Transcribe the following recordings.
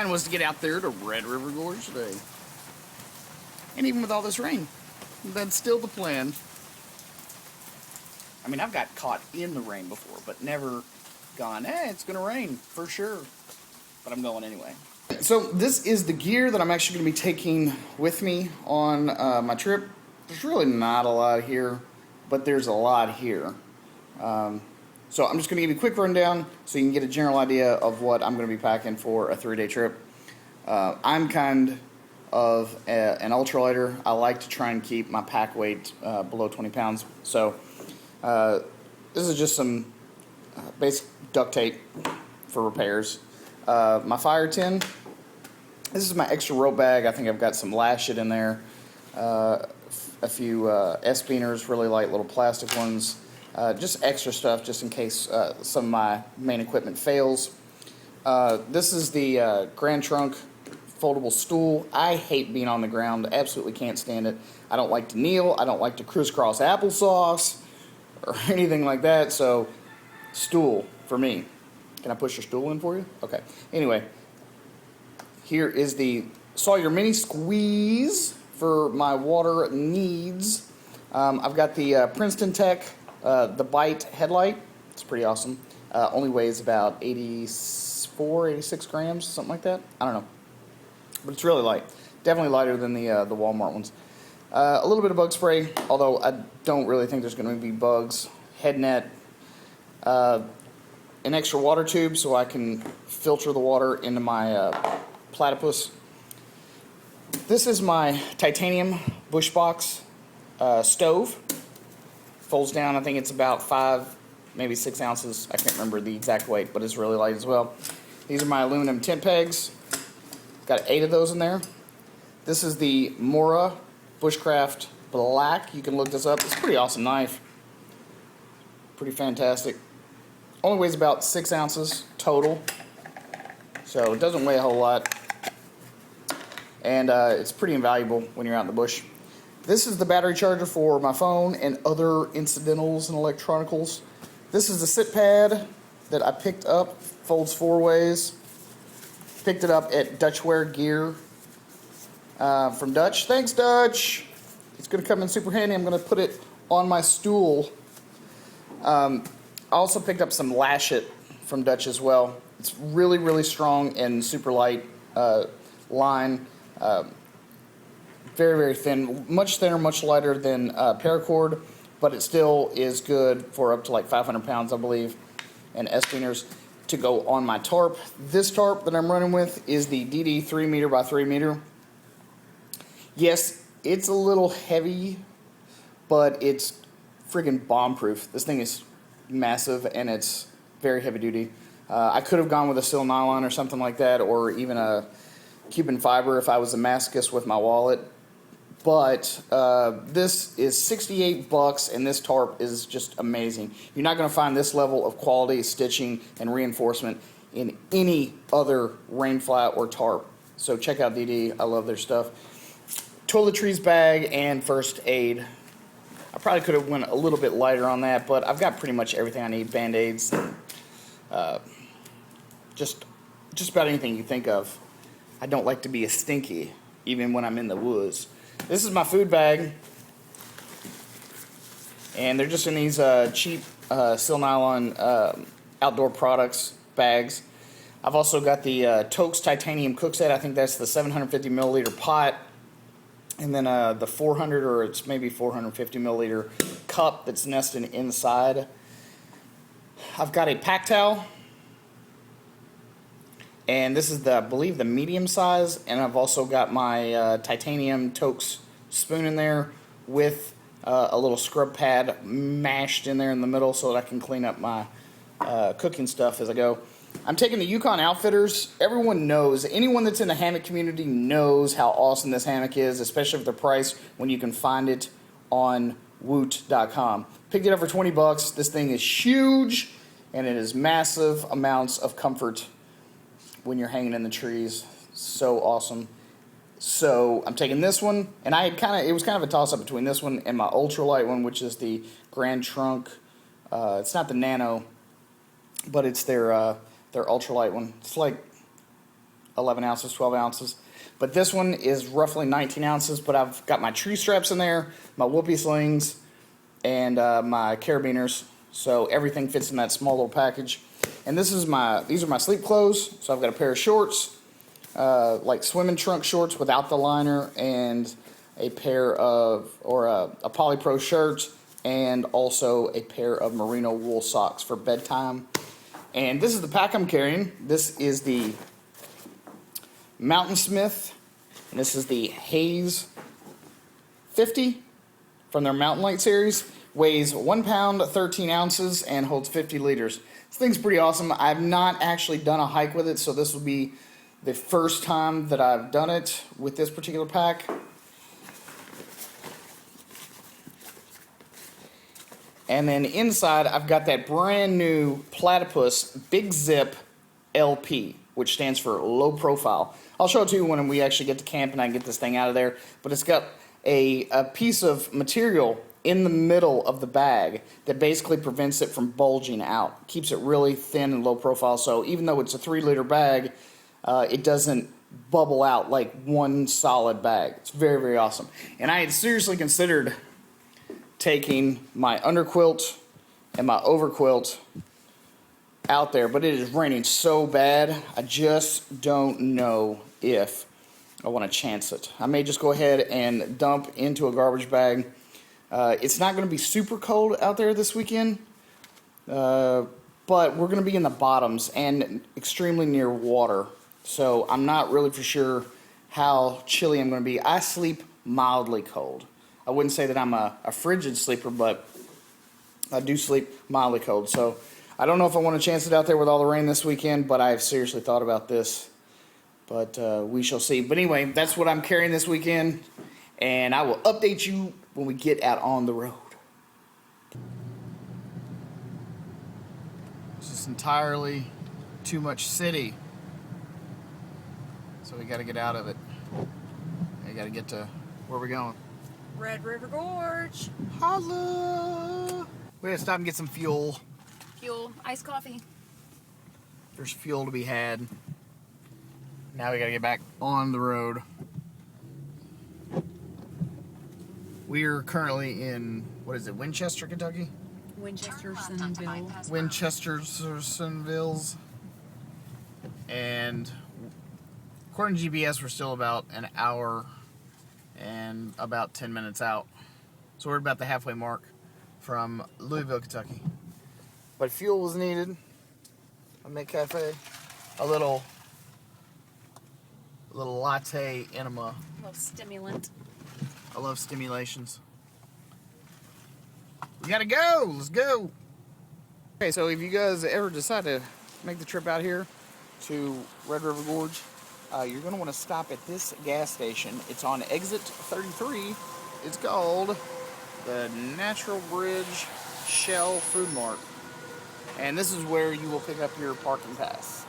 plan was to get out there to Red River Gorge today. And even with all this rain, that's still the plan. I mean, I've got caught in the rain before, but never gone, hey, it's going to rain for sure. But I'm going anyway. So this is the gear that I'm actually going to be taking with me on my trip. There's really not a lot here, but there's a lot here. So I'm just going to give you a quick rundown so you can get a general idea of what I'm going to be packing for a 3-day trip. I'm kind of an ultralighter. I like to try and keep my pack weight below 20 pounds. So this is just some basic duct tape for repairs. My fire tin. This is my extra rope bag. I think I've got some lash it in there. A few S-beaners, really light little plastic ones. Just extra stuff just in case some of my main equipment fails. This is the Grand Trunk foldable stool. I hate being on the ground. Absolutely can't stand it. I don't like to kneel. I don't like to crisscross applesauce or anything like that. So, stool for me. Can I push your stool in for you? Okay. Anyway, here is the Sawyer Mini Squeeze for my water needs. I've got the Princeton Tech, the Bite headlight. It's pretty awesome. Only weighs about 84, 86 grams, something like that. I don't know. But it's really light. Definitely lighter than the Walmart ones. A little bit of bug spray, although I don't really think there's going to be bugs. Head net. An extra water tube so I can filter the water into my platypus. This is my titanium bush box stove. Folds down. I think it's about 5, maybe 6 ounces. I can't remember the exact weight, but it's really light as well. These are my aluminum tent pegs. Got 8 of those in there. This is the Mora Bushcraft Black. You can look this up. It's a pretty awesome knife. Pretty fantastic. Only weighs about 6 ounces total, so it doesn't weigh a whole lot. And it's pretty invaluable when you're out in the bush. This is the battery charger for my phone and other incidentals and electronicals. This is the sit pad that I picked up, folds 4 ways. Picked it up at Dutchware Gear from Dutch. Thanks, Dutch. It's going to come in super handy. I'm going to put it on my stool. I also picked up some Lash It from Dutch as well. It's really, really strong and super light line. Very, very thin. Much thinner, much lighter than paracord, but it still is good for up to like 500 pounds, I believe, and S-beaners to go on my tarp. This tarp that I'm running with is the DD 3 meter by 3 meter. Yes, it's a little heavy, but it's friggin' bomb-proof. This thing is massive and it's very heavy duty. I could have gone with a sil nylon or something like that, or even a Cuban fiber if I was a masochist with my wallet. But this is $68 and this tarp is just amazing. You're not going to find this level of quality, stitching, and reinforcement in any other rain flat or tarp. So check out DD. I love their stuff. Toiletries bag and first aid. I probably could have went a little bit lighter on that, but I've got pretty much everything I need. Band-aids, just about anything you think of. I don't like to be a stinky, even when I'm in the woods. This is my food bag, and they're just in these cheap sil nylon outdoor products bags. I've also got the Toaks titanium cook set. I think that's the 750 milliliter pot, and then the 400 or it's maybe 450 milliliter cup that's nested inside. I've got a pack towel. And this is the, I believe, the medium size, and I've also got my titanium Toaks spoon in there with a little scrub pad mashed in there in the middle so that I can clean up my cooking stuff as I go. I'm taking the Yukon Outfitters. Everyone knows, anyone that's in the hammock community knows how awesome this hammock is, especially for the price when you can find it on woot.com. Picked it up for $20. This thing is huge, and it is massive amounts of comfort when you're hanging in the trees. So awesome. So I'm taking this one, and it was kind of a toss-up between this one and my ultralight one, which is the Grand Trunk. It's not the Nano, but it's their ultralight one. It's like 11 ounces, 12 ounces. But this one is roughly 19 ounces, but I've got my tree straps in there, my whoopee slings, and my carabiners. So everything fits in that small little package. And these are my sleep clothes. So I've got a pair of shorts, like swimming trunk shorts without the liner, and a pair of, a polypro shirt, and also a pair of merino wool socks for bedtime. And this is the pack I'm carrying. This is the Mountain Smith, and this is the Haze 50 from their Mountain Light series. Weighs 1 pound, 13 ounces, and holds 50 liters. This thing's pretty awesome. I've not actually done a hike with it, so this will be the first time that I've done it with this particular pack. And then inside, I've got that brand new Platypus Big Zip LP, which stands for low profile. I'll show it to you when we actually get to camp and I can get this thing out of there. But it's got a piece of material in the middle of the bag that basically prevents it from bulging out. Keeps it really thin and low profile, so even though it's a 3-liter bag, it doesn't bubble out like one solid bag. It's very, very awesome. And I had seriously considered taking my underquilt and my overquilt out there, but it is raining so bad, I just don't know if I want to chance it. I may just go ahead and dump into a garbage bag. It's not going to be super cold out there this weekend, but we're going to be in the bottoms and extremely near water, so I'm not really for sure how chilly I'm going to be. I sleep mildly cold. I wouldn't say that I'm a frigid sleeper, but I do sleep mildly cold. So I don't know if I want to chance it out there with all the rain this weekend, but I've seriously thought about this. But we shall see. But anyway, that's what I'm carrying this weekend, and I will update you when we get out on the road. It's just entirely too much city. So we got to get out of it. We got to get to where we're going. Red River Gorge. Holla! We gotta stop and get some fuel. Fuel, iced coffee. There's fuel to be had. Now we gotta get back on the road. We're currently in, what is it, Winchester, Kentucky? Winchestersonvilles. And according to GPS, we're still about an hour and about 10 minutes out. So we're about the halfway mark from Louisville, Kentucky. But fuel was needed. A McCafe. A little latte enema. A little stimulant. I love stimulations. We gotta go! Let's go! Okay, so if you guys ever decide to make the trip out here to Red River Gorge, you're going to want to stop at this gas station. It's on exit 33. It's called the Natural Bridge Shell Food Mart. And this is where you will pick up your parking pass.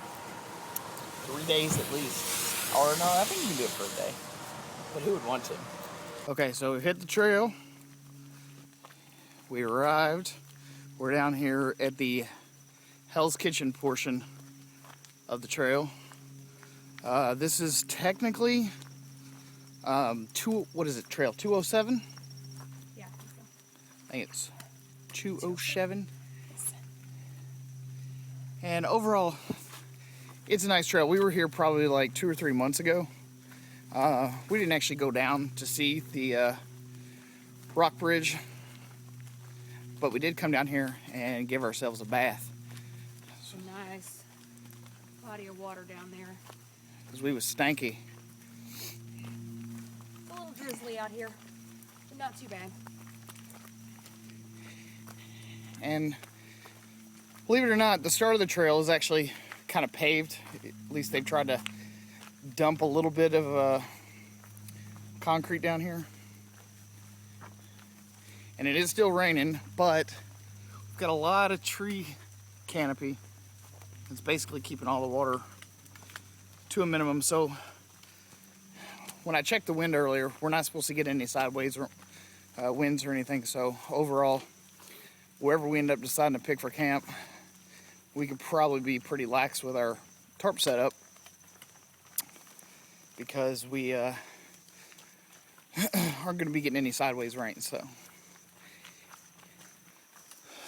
3 days at least. Or no, I think you can do it for a day. But who would want to? Okay, so we hit the trail. We arrived. We're down here at the Hell's Kitchen portion of the trail. This is technically trail 207? Yeah, I think it's 207. And overall, it's a nice trail. We were here probably like 2 or 3 months ago. We didn't actually go down to see the rock bridge, but we did come down here and give ourselves a bath. So nice body of water down there. Because we was stanky. It's a little drizzly out here, but not too bad. And believe it or not, the start of the trail is actually kind of paved. At least they've tried to dump a little bit of concrete down here. And it is still raining, but we've got a lot of tree canopy. It's basically keeping all the water to a minimum. So when I checked the wind earlier, we're not supposed to get any sideways or winds or anything. So overall, wherever we end up deciding to pick for camp, we could probably be pretty lax with our tarp setup. because we aren't going to be getting any sideways rain. So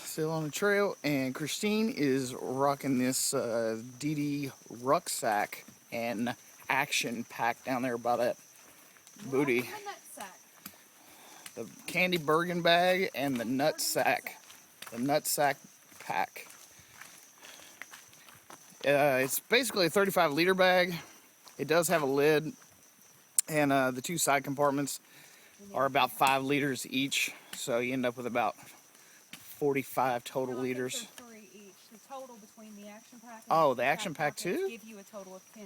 still on the trail, and Christine is rocking this DD rucksack and action pack down there by that booty. What's in the nutsack? The candy Bergen bag and the nutsack. The nutsack pack. It's basically a 35-liter bag. It does have a lid, and the two side compartments are about 5 liters each, so you end up with about 45 total liters. 3 each. The total between the action pack and Oh, the action pack too? give you a total of 10.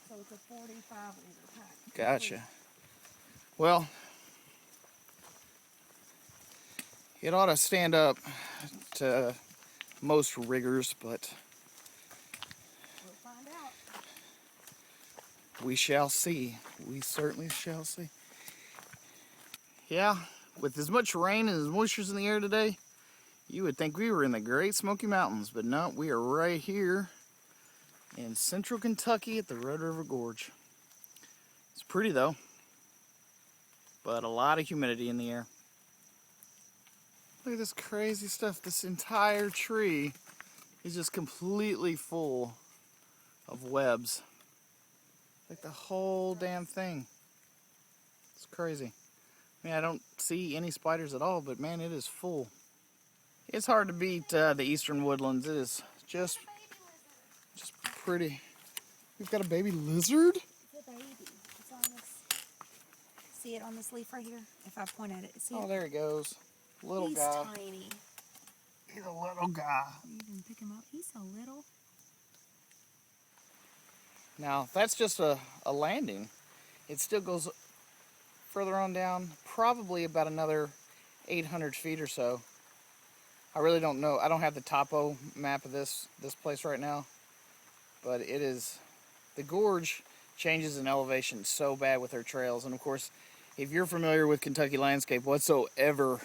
So it's a 45-liter pack. Gotcha. Well, it ought to stand up to most riggers, but We'll find out. we shall see. We certainly shall see. Yeah, with as much rain and as moisture's in the air today, you would think we were in the Great Smoky Mountains, but no, we are right here in central Kentucky at the Red River Gorge. It's pretty though, but a lot of humidity in the air. Look at this crazy stuff. This entire tree is just completely full of webs. Like the whole damn thing. It's crazy. I mean, I don't see any spiders at all, but man, it is full. It's hard to beat the eastern woodlands. It is just pretty. We've got a baby lizard? It's a baby. It's on this. See it on this leaf right here? If I point at it, see it? Oh, there he goes. Little He's guy. tiny. He's a little guy. You can pick him up. He's so little. Now, that's just a landing. It still goes further on down, probably about another 800 feet or so. I really don't know. I don't have the topo map of this place right now, but it is, the gorge changes in elevation so bad with their trails. And of course, if you're familiar with Kentucky landscape whatsoever,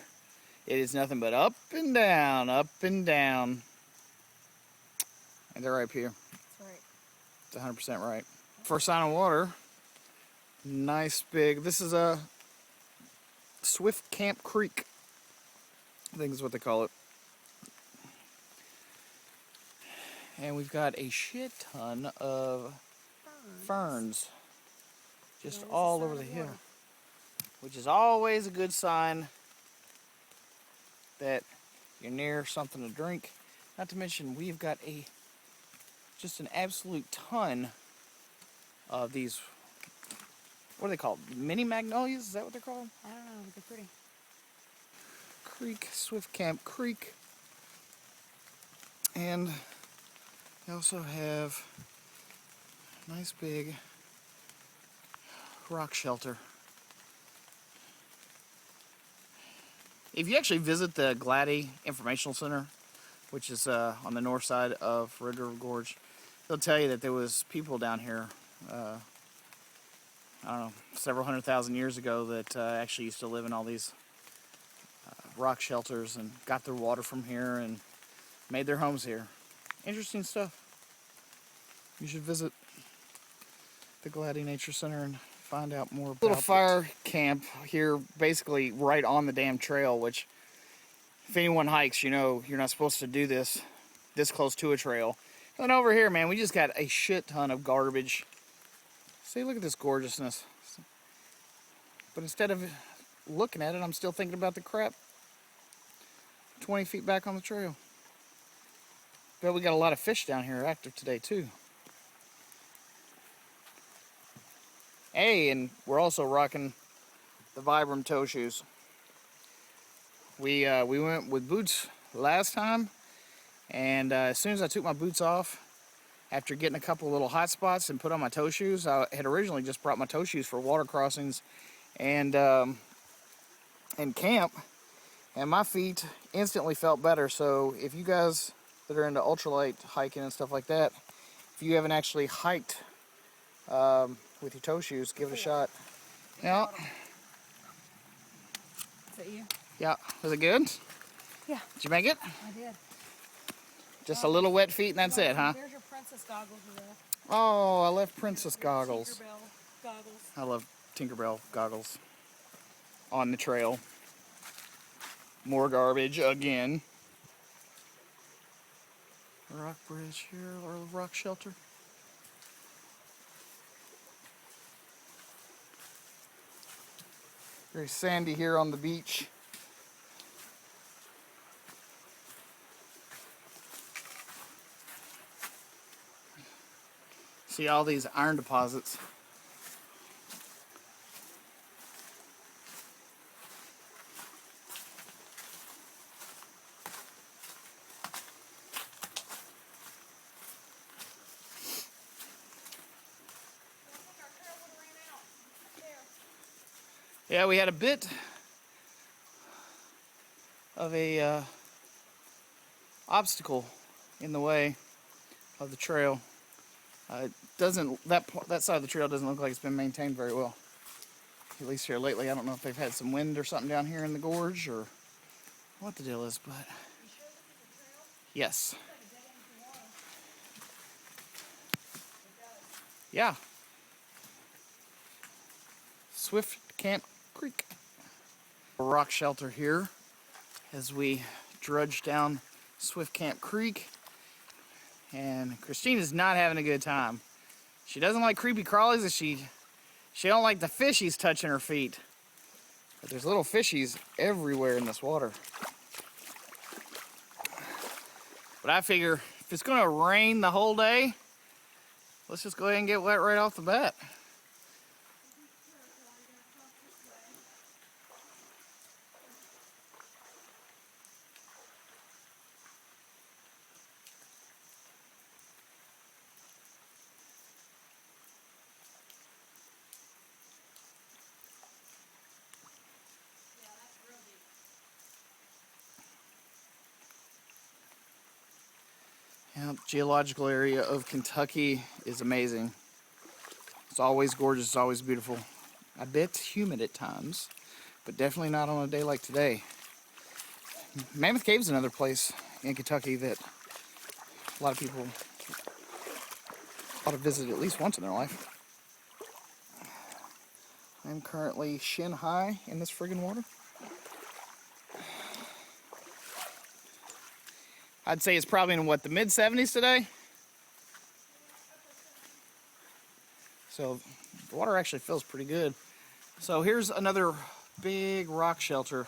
it is nothing but up and down, up and down. And they're right up here. That's right. It's 100% right. First sign of water. Nice big, this is a Swift Camp Creek, I think is what they call it. And we've got a shit ton of ferns just all over the hill, which is always a good sign that you're near something to drink. Not to mention, we've got just an absolute ton of these, what are they called? Mini magnolias? Is that what they're called? I don't know, but they're pretty. Creek, Swift Camp Creek. And they also have a nice big rock shelter. If you actually visit the Gladdy Informational Center, which is on the north side of Red River Gorge, they'll tell you that there was people down here, I don't know, several 100,000 years ago that actually used to live in all these rock shelters and got their water from here and made their homes here. Interesting stuff. You should visit the Gladdy Nature Center and find out more about it. Little fire camp here, basically right on the damn trail, which if anyone hikes, you know you're not supposed to do this close to a trail. And over here, man, we just got a shit ton of garbage. See, look at this gorgeousness. But instead of looking at it, I'm still thinking about the crap 20 feet back on the trail. But we got a lot of fish down here active today too. Hey, and we're also rocking the Vibram toe shoes. We went with boots last time, and as soon as I took my boots off, after getting a couple of little hot spots and put on my toe shoes, I had originally just brought my toe shoes for water crossings and camp, and my feet instantly felt better. So if you guys that are into ultralight hiking and stuff like that, if you haven't actually hiked with your toe shoes, give it a shot. Yeah. Is that you? Yeah. Was it good? Yeah. Did you make it? I did. Just a little wet feet and that's it, huh? There's your princess goggles you left. Oh, I left princess goggles. Tinkerbell. goggles. I love Tinkerbell goggles. On the trail. More garbage again. Rock bridge here, or rock shelter. Very sandy here on the beach. See all these iron deposits. Yeah, we had a bit of a obstacle in the way of the trail. It doesn't, that side of the trail doesn't look like it's been maintained very well. At least here lately. I don't know if they've had some wind or something down here in the gorge or what the deal is, but yes. Yeah. Swift Camp Creek. A rock shelter here as we drudge down Swift Camp Creek. And Christine is not having a good time. She doesn't like creepy crawlies, and she don't like the fishies touching her feet. But there's little fishies everywhere in this water. But I figure if it's gonna rain the whole day, let's just go ahead and get wet right off the bat. Yeah, the geological area of Kentucky is amazing. It's always gorgeous, it's always beautiful. I bet it's humid at times, but definitely not on a day like today. Mammoth Cave is another place in Kentucky that a lot of people ought to visit at least once in their life. I'm currently shin high in this friggin' water. I'd say it's probably in what, the mid 70s today? So the water actually feels pretty good. So here's another big rock shelter.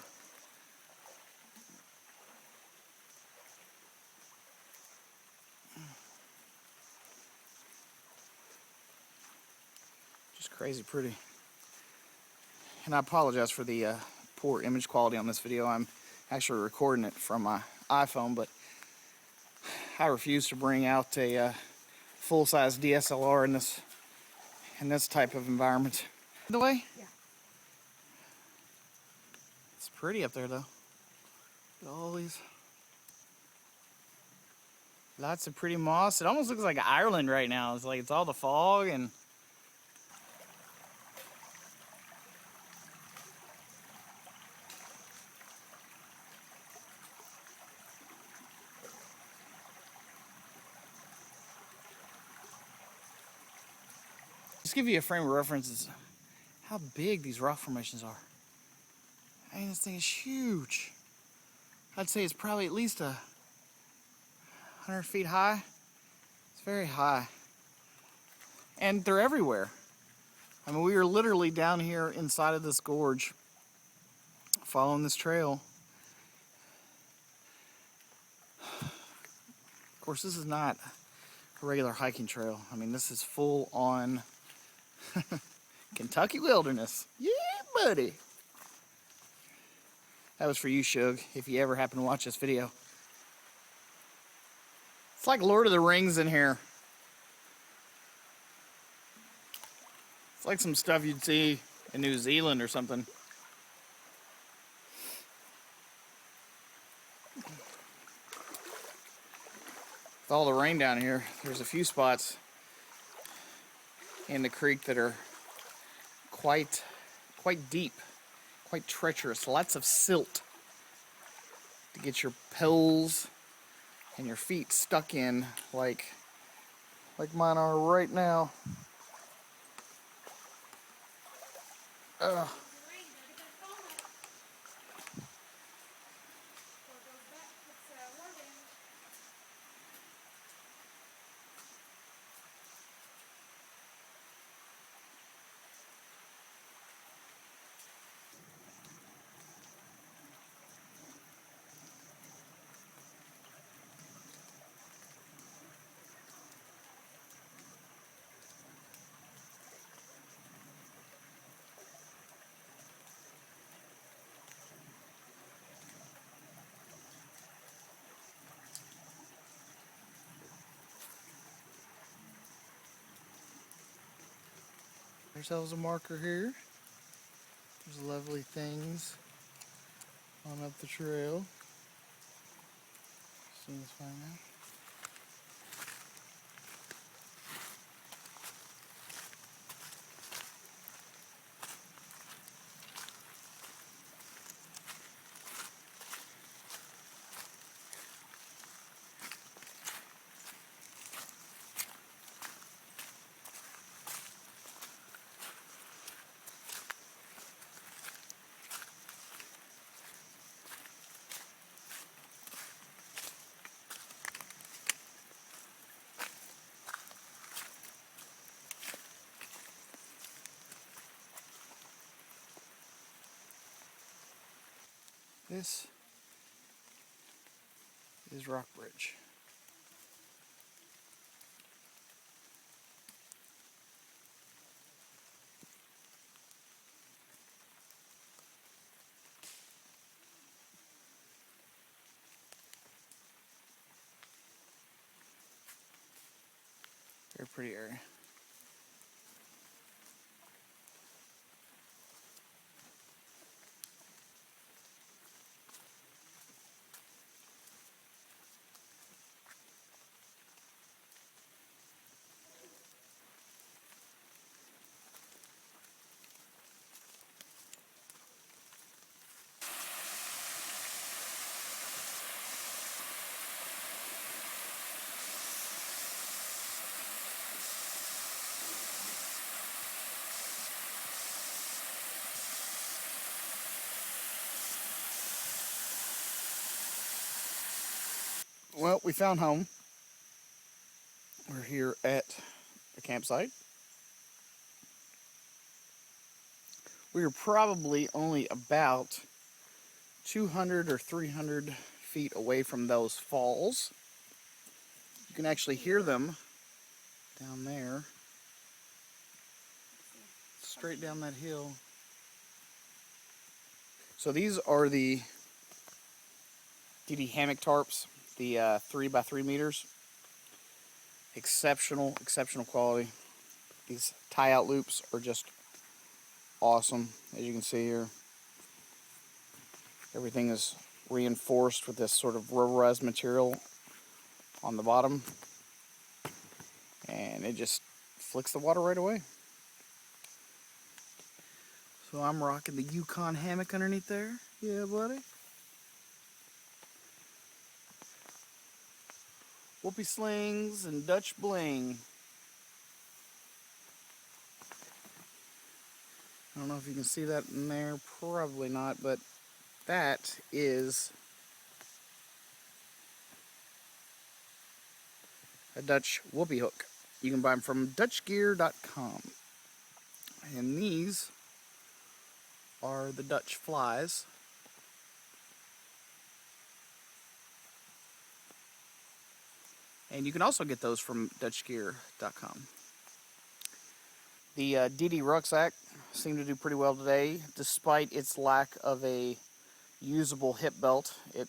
Just crazy pretty. And I apologize for the poor image quality on this video. I'm actually recording it from my iPhone, but I refuse to bring out a full-size DSLR in this type of environment. By the way, Yeah. it's pretty up there though. Look at all these, lots of pretty moss. It almost looks like Ireland right now. It's like it's all the fog and just give you a frame of reference is how big these rock formations are. I mean, this thing is huge. I'd say it's probably at least 100 feet high. It's very high. And they're everywhere. I mean, we are literally down here inside of this gorge, following this trail. Of course, this is not a regular hiking trail. I mean, this is full on Kentucky wilderness. Yeah, buddy. That was for you, Shug, if you ever happen to watch this video. It's like Lord of the Rings in here. It's like some stuff you'd see in New Zealand or something. With all the rain down here, there's a few spots in the creek that are quite deep, quite treacherous. Lots of silt to get your poles and your feet stuck in, like mine are right now. Ugh. There's ourselves a marker here. There's lovely things on up the trail. See this fine now. This is Rock Bridge. Very pretty area. Well, we found home. We're here at the campsite. We are probably only about 200 or 300 feet away from those falls. You can actually hear them down there, straight down that hill. So these are the DD hammock tarps, the 3x3 meters. Exceptional quality. These tie-out loops are just awesome, as you can see here. Everything is reinforced with this sort of rubberized material on the bottom, and it just flicks the water right away. So I'm rocking the Yukon hammock underneath there. Yeah, buddy. Whoopee slings and Dutch bling. I don't know if you can see that in there, probably not, but that is a Dutch whoopee hook. You can buy them from dutchgear.com. And these are the Dutch flies. And you can also get those from dutchgear.com. The DD rucksack seemed to do pretty well today, despite its lack of a usable hip belt. It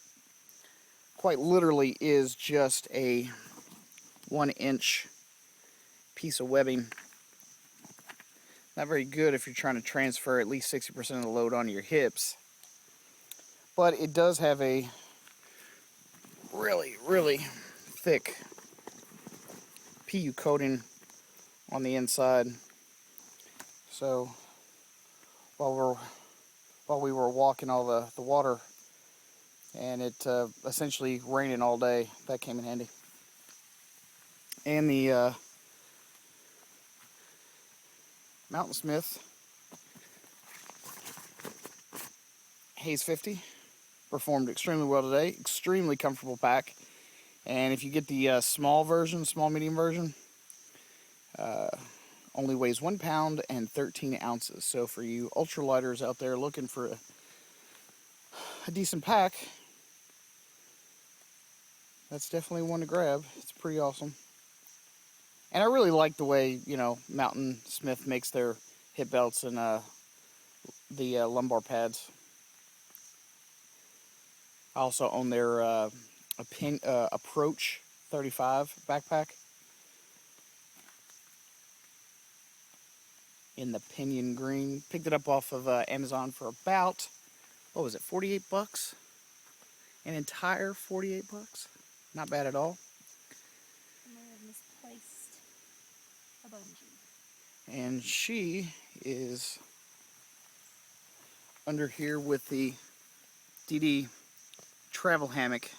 quite literally is just a 1-inch piece of webbing. Not very good if you're trying to transfer at least 60% of the load onto your hips. But it does have a really thick PU coating on the inside. So while we were walking all the water and it essentially raining all day, that came in handy. And the Mountain Smith Haze 50. Performed extremely well today. Extremely comfortable pack. And if you get the small version, small medium version, only weighs 1 pound and 13 ounces. So for you ultralighters out there looking for a decent pack, that's definitely one to grab. It's pretty awesome. And I really like the way, you know, Mountain Smith makes their hip belts and the lumbar pads. I also own their Approach 35 backpack in the pinion green. Picked it up off of Amazon for about, what was it, 48 bucks? An entire 48 bucks. Not bad at all. I may have misplaced a bungee. And she is under here with the DD travel hammock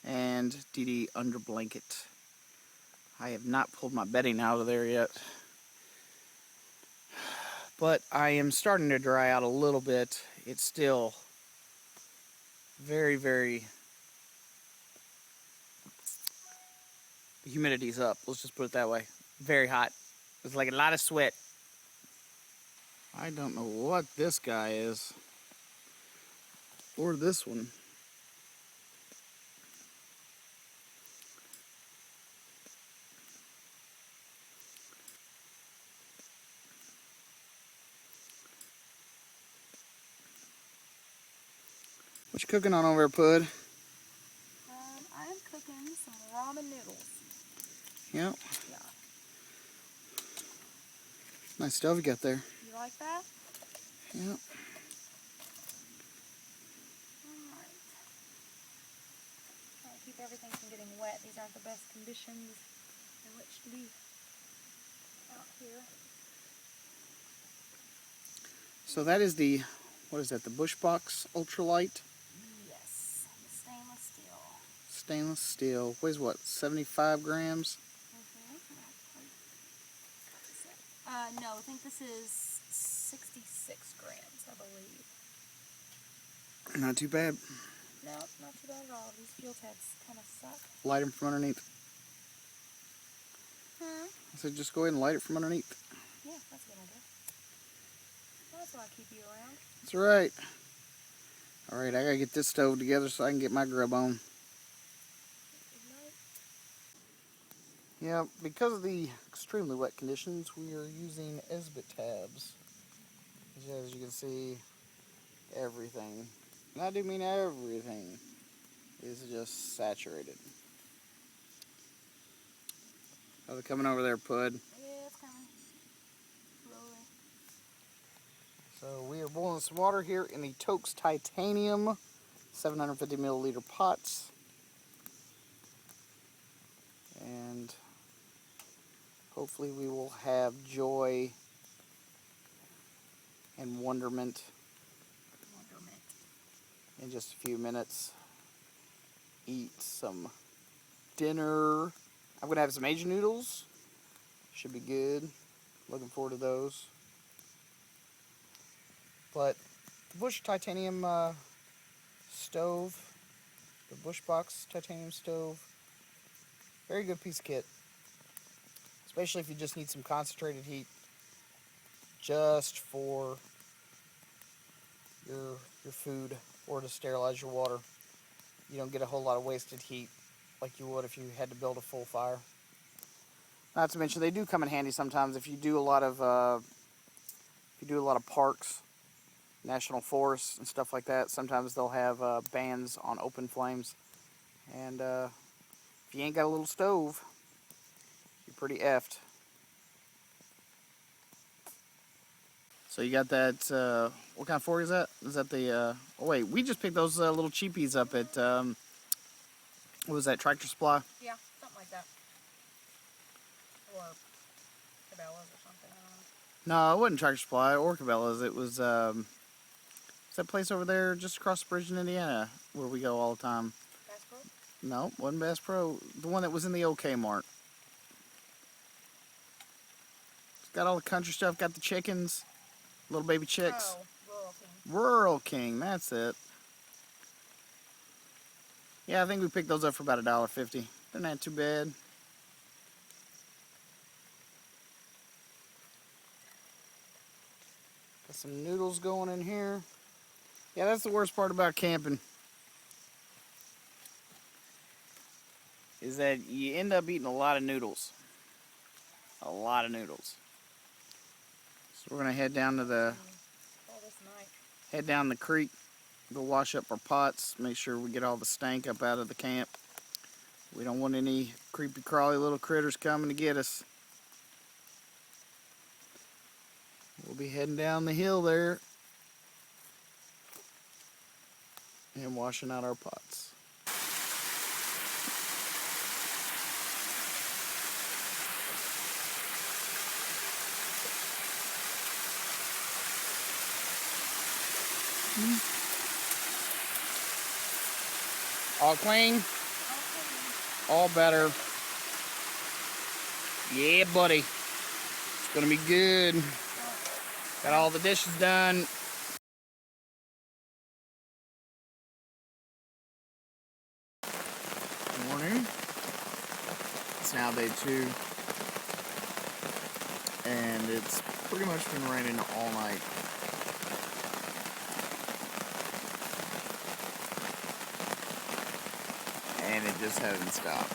and DD under blanket. I have not pulled my bedding out of there yet, but I am starting to dry out a little bit. It's still very, very, the humidity's up, let's just put it that way. Very hot. It's like a lot of sweat. I don't know what this guy is, or this one. What you cooking on over there, Pud? I'm cooking some ramen noodles. Yep. Yeah. Nice stove you got there. You like that? Yep. Alright. Trying to keep everything from getting wet. These aren't the best conditions in which to be out here. So that is the, what is that, the Bushbox Ultralight? Yes, the stainless steel. Stainless steel. Weighs what, 75 grams? No, I think this is 66 grams, I believe. Not too bad. No, not too bad at all. These fuel tabs kind of suck. Light them from underneath. Huh? I said just go ahead and light it from underneath. Yeah, that's a good idea. Well, that's why I keep you around. That's right. Alright, I gotta get this stove together so I can get my grub on. Ignite. Yeah, because of the extremely wet conditions, we are using Esbit tabs. As you can see, everything, and I do mean everything, is just saturated. How's it coming over there, Pud? Yeah, it's coming. Slowly. So we are boiling some water here in the Toaks Titanium 750 milliliter pots. And hopefully we will have joy and wonderment in just a few minutes. Eat some dinner. I'm going to have some Asian noodles. Should be good. Looking forward to those. But the Bush Titanium stove, the Bushbox Titanium stove, very good piece of kit. Especially if you just need some concentrated heat just for your food or to sterilize your water. You don't get a whole lot of wasted heat like you would if you had to build a full fire. Not to mention they do come in handy sometimes if you do a lot of parks, national forests and stuff like that. Sometimes they'll have bans on open flames, and if you ain't got a little stove, you're pretty effed. So you got that, what kind of fork is that? Is that the, oh wait, we just picked those little cheapies up at, what was that, Tractor Supply? Yeah, something like that. Or Cabela's or something, I don't know. No, it wasn't Tractor Supply or Cabela's. It was, it's that place over there just across the bridge in Indiana where we go all the time. Bass Pro? No, wasn't Bass Pro. The one that was in the OK Mart. It's got all the country stuff, got the chickens, little baby chicks. Oh, King. Rural King, that's it. Yeah, I think we picked those up for about $1.50. They're not too bad. Got some noodles going in here. Yeah, that's the worst part about camping. Is that you end up eating a lot of noodles. A lot of noodles. So we're gonna head down to the creek, go wash up our pots, make sure we get all the stank up out of the camp. We don't want any creepy crawly little critters coming to get us. We'll be heading down the hill there and washing out our pots. All clean? All better. Yeah, buddy. It's gonna be good. Got all the dishes done. Morning. It's now day 2. And it's pretty much been raining all night. And it just hasn't stopped.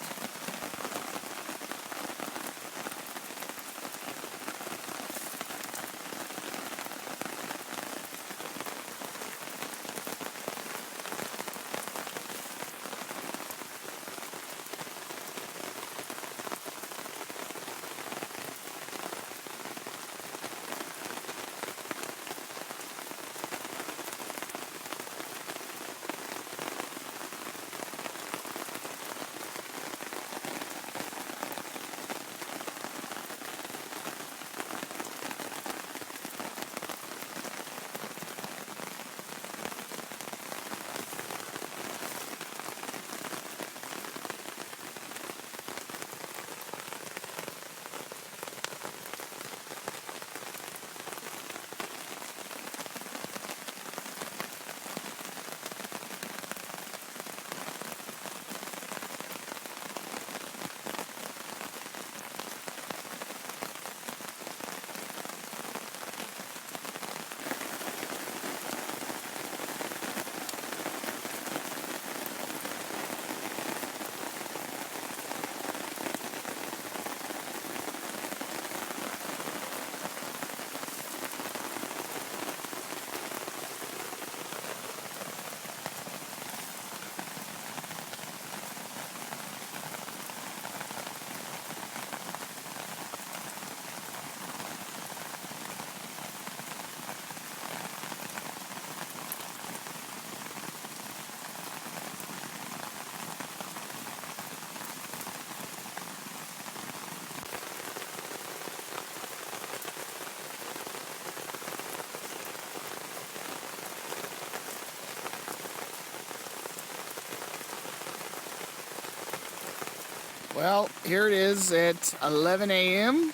Well, here it is at 11 a.m.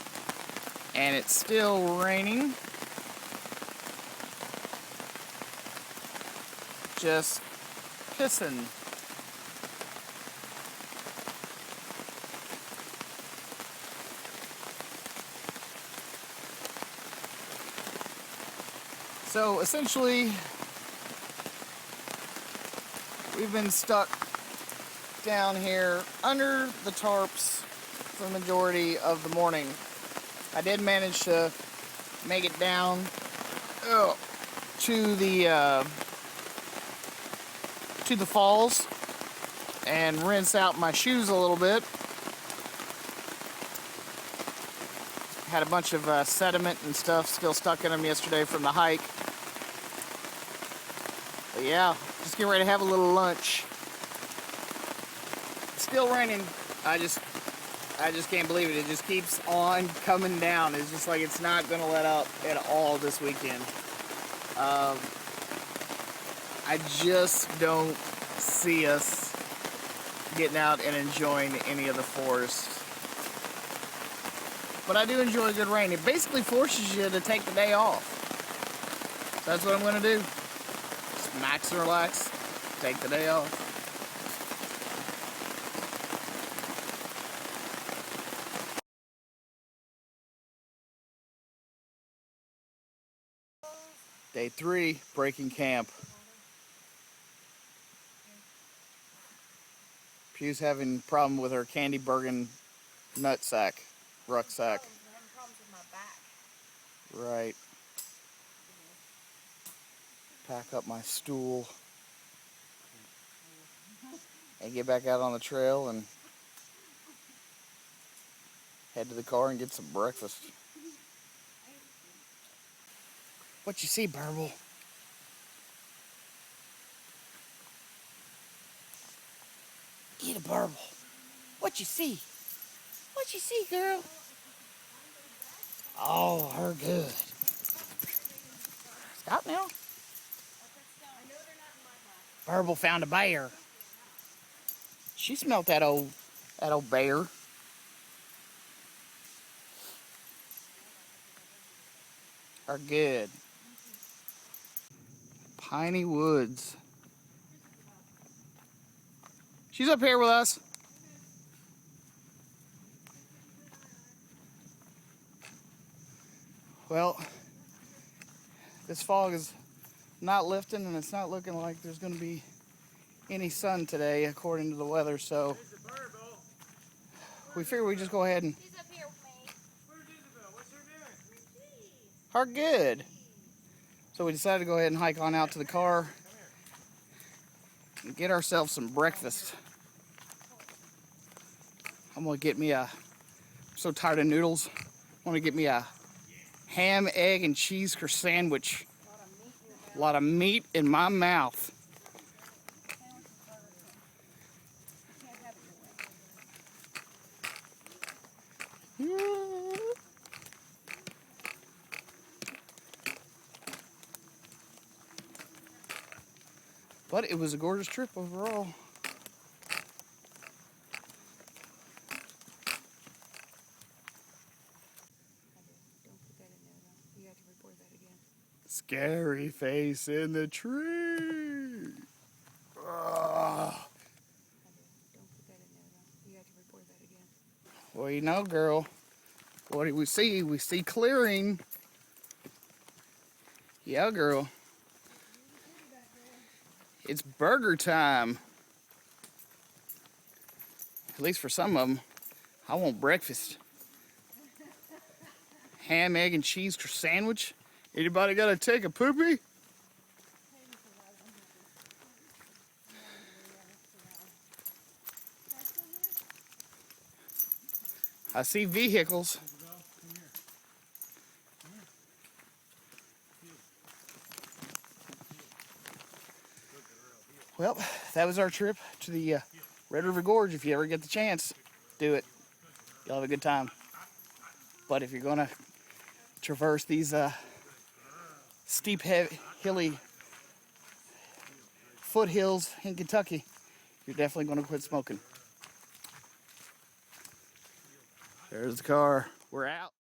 and it's still raining. Just pissing. So essentially, we've been stuck down here under the tarps for the majority of the morning. I did manage to make it down to the falls and rinse out my shoes a little bit. Had a bunch of sediment and stuff still stuck in them yesterday from the hike. But yeah, just getting ready to have a little lunch. Still raining. I just can't believe it. It just keeps on coming down. It's just like it's not going to let up at all this weekend. I just don't see us getting out and enjoying any of the forest. But I do enjoy a good rain. It basically forces you to take the day off. That's what I'm gonna do. Just max and relax. Take the day off. Day 3, breaking camp. Pew's having a problem with her candy bergen nutsack, rucksack. I'm having problems with my back. Right. Pack up my stool and get back out on the trail and head to the car and get some breakfast. What you see, Burble? Get a burble. What you see? What you see, girl? Oh, her good. Stop now. Burble found a bear. She smelt that old bear. Are good. Piney Woods. She's up here with us. Well, this fog is not lifting and it's not looking like there's going to be any sun today according to the weather, so we figure we just go ahead and She's up here with me. Where's Isabel? What's her doing? are good. So we decided to go ahead and hike on out to the car and get ourselves some breakfast. I'm gonna get me I'm so tired of noodles. I'm gonna get me a ham, egg, and cheese sandwich. A lot of meat in my mouth. But it was a gorgeous trip overall. Scary face in the tree. Ugh. Well, you know, girl, what do we see? We see clearing. Yeah, girl. It's burger time. At least for some of them. I want breakfast. Ham, egg, and cheese sandwich. Anybody gotta take a poopy? I see vehicles. Well, that was our trip to the Red River Gorge. If you ever get the chance, do it. You'll have a good time. But if you're gonna traverse these steep, hilly foothills in Kentucky, you're definitely gonna quit smoking. There's the car. We're out.